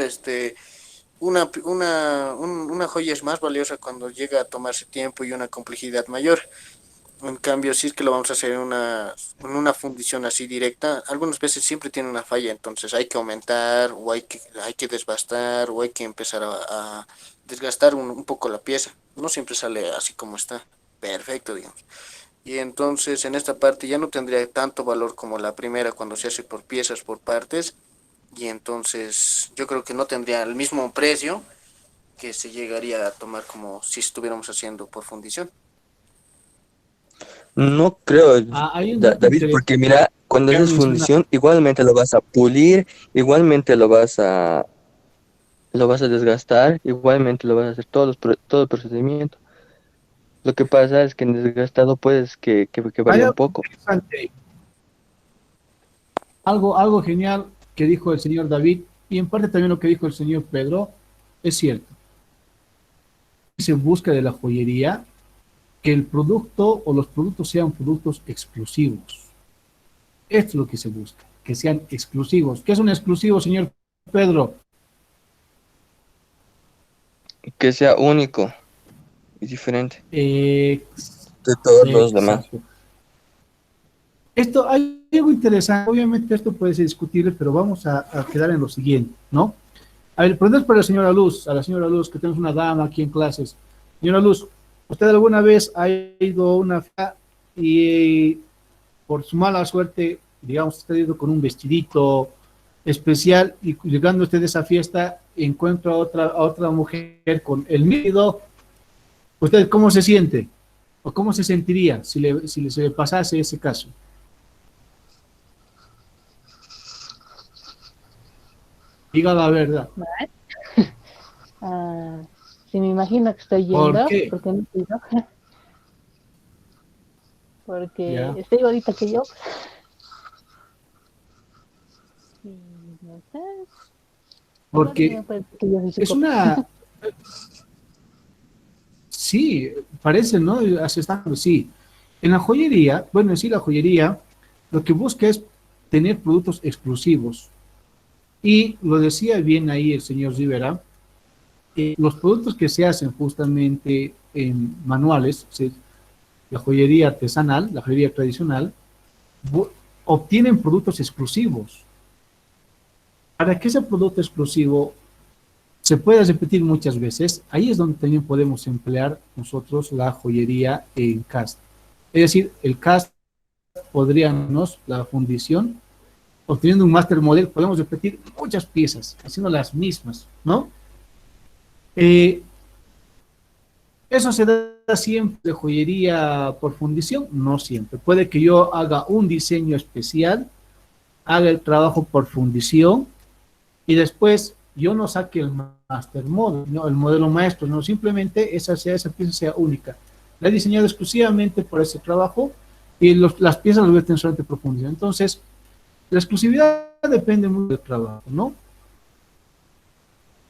una joya es más valiosa cuando llega a tomarse tiempo y una complejidad mayor. En cambio, si es que lo vamos a hacer en una fundición así directa, algunas veces siempre tiene una falla, entonces hay que aumentar o hay que desbastar o hay que empezar a desgastar un poco la pieza. No siempre sale así como está, perfecto, digamos. Y entonces en esta parte ya no tendría tanto valor como la primera cuando se hace por piezas, por partes, y entonces yo creo que no tendría el mismo precio que se llegaría a tomar como si estuviéramos haciendo por fundición. No creo, Ah, hay un dato David, interesante porque mira, cuando que han haces mencionado. fundición, igualmente lo vas a pulir, igualmente lo vas a desgastar, igualmente lo vas a hacer todo el procedimiento. Lo que pasa es que en desgastado puedes que Hay varía un algo poco. interesante, algo genial que dijo el señor David. Y en parte también lo que dijo el señor Pedro es cierto. Se busca de la joyería que el producto o los productos sean productos exclusivos. Esto es lo que se busca, que sean exclusivos. ¿Qué es un exclusivo, señor Pedro? Que sea único y diferente Eh, de todos los demás. exacto. Esto hay algo interesante. Obviamente esto puede ser discutible, pero vamos a quedar en lo siguiente, ¿no? A ver, preguntas para la señora Luz, a la señora Luz, que tenemos una dama aquí en clases. Señora Luz, ¿usted alguna vez ha ido a una fiesta y por su mala suerte, digamos, usted ha ido con un vestidito especial y llegando usted a esa fiesta encuentra a otra mujer con el miedo? ¿Usted cómo se siente? ¿O cómo se sentiría se le pasase ese caso? Diga la verdad. Ah, sí, me imagino que estoy ¿Por yendo, qué? porque no estoy yo, porque Ya. estoy igualita que yo. Y no sé, aparte Porque me parece que yo soy su es copia. una... Sí, parece, ¿no? Sí. En la joyería, bueno, en sí la joyería, lo que busca es tener productos exclusivos. Y lo decía bien ahí el señor Rivera, los productos que se hacen justamente en manuales, la joyería artesanal, la joyería tradicional, obtienen productos exclusivos. Para que ese producto exclusivo se pueda repetir muchas veces, ahí es donde también podemos emplear nosotros la joyería en cast. Es decir, el cast podríamos, la fundición, obteniendo un master model, podemos repetir muchas piezas, haciendo las mismas, ¿no? Eh, ¿Eso se da siempre de joyería por fundición? No siempre. Puede que yo haga un diseño especial, haga el trabajo por fundición y después yo no saque el master model, no, el modelo maestro, no, simplemente esa pieza sea única. La he diseñado exclusivamente por ese trabajo y las piezas las voy a tener solamente por fundición. Entonces, la exclusividad depende mucho del trabajo, ¿no?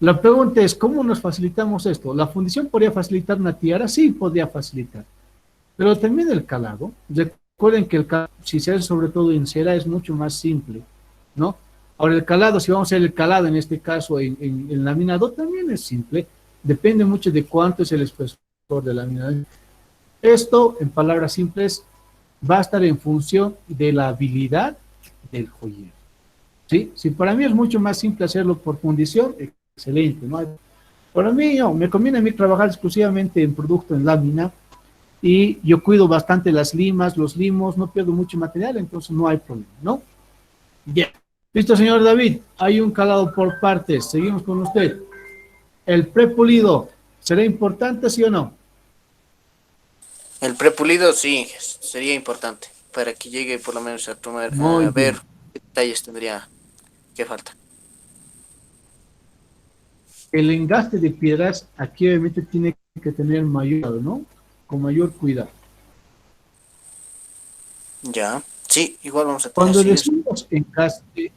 La pregunta es, ¿cómo nos facilitamos esto? ¿La fundición podría facilitar una tiara? Sí, podría facilitar. Pero también el calado. Recuerden que el calado, si se hace sobre todo en cera, es mucho más simple, ¿no? Ahora, el calado, si vamos a hacer el calado, en este caso, en laminado, también es simple. Depende mucho de cuánto es el espesor de laminado. Esto, en palabras simples, va a estar en función de la habilidad del joyero. ¿Sí? Si para mí es mucho más simple hacerlo por fundición, excelente, ¿no? Para mí, no, me conviene a mí trabajar exclusivamente en producto en lámina y yo cuido bastante las limas, los limos, no pierdo mucho material, entonces no hay problema, ¿no? Bien. Listo, señor David, hay un calado por partes, seguimos con usted. El prepulido, ¿será importante, sí o no? El prepulido sí, sería importante para que llegue por lo menos a tomar, Muy a ver bien. qué detalles tendría que falta. El engaste de piedras aquí obviamente tiene que tener mayor, ¿no? Con mayor cuidado. Ya, sí, igual vamos a tener Cuando así. decimos engaste,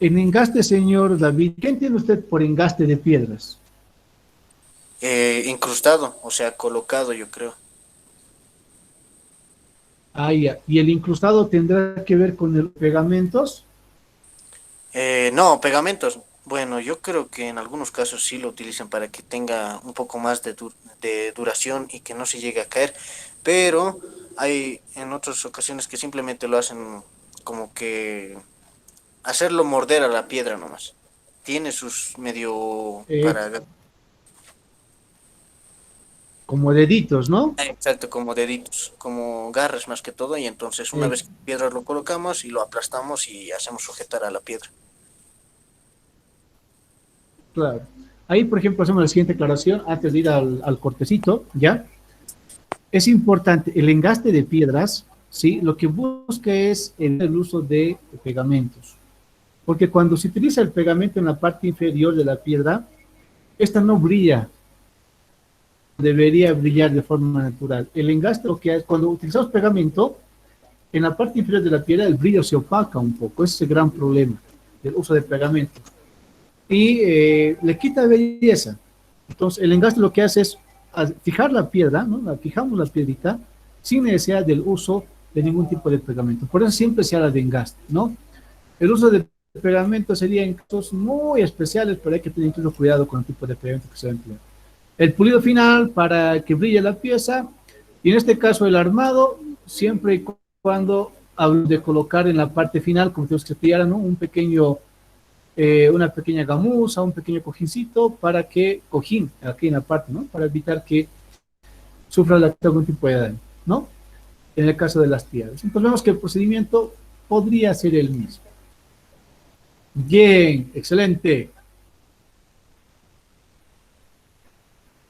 en engaste, señor David, ¿qué entiende usted por engaste de piedras? Incrustado, o sea, colocado, yo creo. Ah, ya. ¿Y el incrustado tendrá que ver con los pegamentos? No, pegamentos. Bueno, yo creo que en algunos casos sí lo utilizan para que tenga un poco más de duración y que no se llegue a caer, pero hay en otras ocasiones que simplemente lo hacen como que hacerlo morder a la piedra nomás. Tiene sus medio Eh, para... Como deditos, ¿no? Exacto, como deditos, como garras más que todo, y entonces una Eh, vez que la piedra lo colocamos y lo aplastamos y hacemos sujetar a la piedra. claro. Ahí, por ejemplo, hacemos la siguiente aclaración antes de ir al cortecito, ¿ya? Es importante, el engaste de piedras, ¿sí? Lo que busca es el uso de pegamentos. Porque cuando se utiliza el pegamento en la parte inferior de la piedra, esta no brilla, debería brillar de forma natural. El engaste, lo que es, cuando utilizamos pegamento, en la parte inferior de la piedra el brillo se opaca un poco, ese es el gran problema. del uso de pegamento. Y le quita belleza. Entonces, el engaste lo que hace es fijar la piedra, ¿no? Fijamos la piedrita sin necesidad del uso de ningún tipo de pegamento. Por eso siempre se habla de engaste, ¿no? El uso de pegamento sería en casos muy especiales, pero hay que tener incluso cuidado con el tipo de pegamento que se va a emplear. El pulido final para que brille la pieza, y en este caso el armado, siempre y cuando hablo de colocar en la parte final, como tenemos que pillar, ¿no? Un pequeño, una pequeña gamuza, un pequeño cojincito, para que, cojín, aquí en la parte, ¿no? Para evitar que sufra algún tipo de daño, ¿no? En el caso de las piedras. Entonces vemos que el procedimiento podría ser el mismo. Bien, excelente.